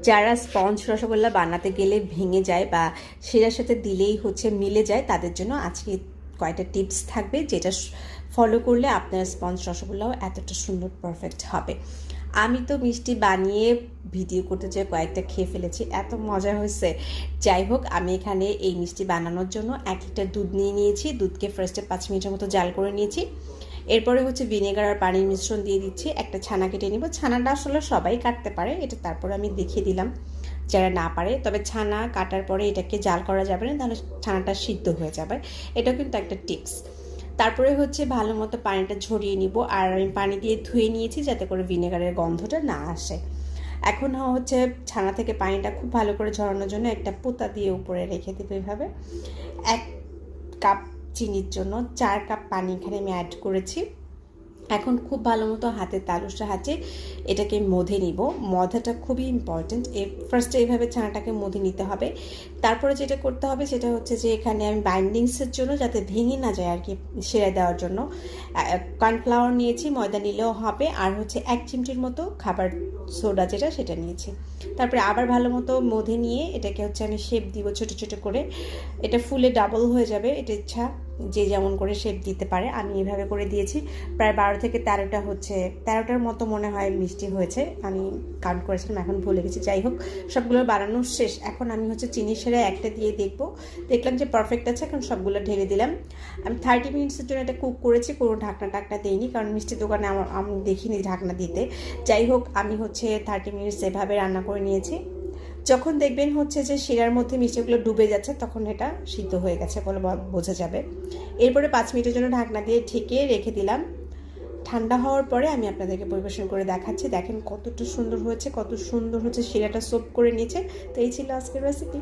যারা স্পঞ্জ রসগোল্লা বানাতে গেলে ভেঙে যায় বা শিরার সাথে দিলেই মিলে যায়, তাদের জন্য আজকে কয়েকটা টিপস থাকবে, যেটা ফলো করলে আপনার স্পঞ্জ রসগোল্লাও এতটা সুন্দর পারফেক্ট হবে। আমি তো মিষ্টি বানিয়ে ভিডিও করতে যেয়ে কয়েকটা খেয়ে ফেলেছি, এত মজা হয়েছে। যাই হোক, আমি এখানে এই মিষ্টি বানানোর জন্য 1 লিটার দুধ নিয়ে নিয়েছি। দুধকে ফার্স্টে 5 মিনিটের মতো জাল করে নিয়েছি। এরপরে ভিনেগার আর পানির মিশ্রণ দিয়ে দিচ্ছি। একটা ছানা কেটে নিব। ছানাটা আসলে সবাই কাটতে পারে, এটা তারপরে আমি দেখিয়ে দিলাম যারা না পারে। তবে ছানা কাটার পরে এটাকে জাল করা যাবে না, তাহলে ছানাটা সিদ্ধ হয়ে যাবে। এটা কিন্তু একটা টিপস। তারপরে ভালো মতো পানিটা ঝরিয়ে নিব, আর আমি পানি দিয়ে ধুয়ে নিয়েছি যাতে করে ভিনেগারের গন্ধটা না আসে। এখন ছানা থেকে পানিটা খুব ভালো করে ঝরানোর জন্য একটা পোতা দিয়ে উপরে রেখে দেবো। এভাবে 1 কাপ চিনির জন্য 4 কাপ পানি এখানে আমি অ্যাড করেছি। এখন খুব ভালো মতো হাতের তালুর সাহায্যে এটাকে মধে নিব। মধাটা খুবই ইম্পর্টেন্ট। ফার্স্টে এইভাবে ছানাটাকে মধে নিতে হবে। তারপরে যেটা করতে হবে সেটা যে এখানে আমি বাইন্ডিংসের জন্য, যাতে ভেঙে না যায় আর কি, সেরাই দেওয়ার জন্য কর্নফ্লাওয়ার নিয়েছি, ময়দা নিলেও হবে, আর 1 চিমটির মতো খাবার সোডা যেটা সেটা নিয়েছি। তারপরে আবার ভালো মতো মধে নিয়ে এটাকে আমি শেপ দিব ছোটো ছোটো করে। এটা ফুলে ডাবল হয়ে যাবে, এটা ইচ্ছা, যে যেমন করে শেপ দিতে পারে। আমি এভাবে করে দিয়েছি। প্রায় 12 থেকে 13টা 13টার মতো মনে হয় মিষ্টি হয়েছে, আমি কাউন্ট করেছিলাম, এখন ভুলে গেছি। যাই হোক, সবগুলো বানানো শেষ। এখন আমি চিনির সেরা একটা দিয়ে দেখলাম যে পারফেক্ট আছে। এখন সবগুলো ঢেলে দিলাম। আমি 30 মিনিটসের জন্য এটা কুক করেছি, কোনো ঢাকনা দিইনি, কারণ মিষ্টির দোকানে আমি দেখিনি ঢাকনা দিতে। যাই হোক, আমি 30 মিনিটস এভাবে রান্না করে নিয়েছি। যখন দেখবেন যে শিরার মধ্যে মিষ্টিগুলো ডুবে যাচ্ছে, তখন এটা সিদ্ধ হয়ে গেছে বলে বোঝা যাবে। এরপরে 5 মিনিটের জন্য ঢাকনা দিয়ে ঢেকে রেখে দিলাম। ঠান্ডা হওয়ার পরে আমি আপনাদেরকে পরিবেশন করে দেখাচ্ছি। দেখেন কতটা সুন্দর হয়েছে, কত সুন্দর শিরাটা সোপ করে নিয়েছে। তো এই ছিল আজকের রেসিপি।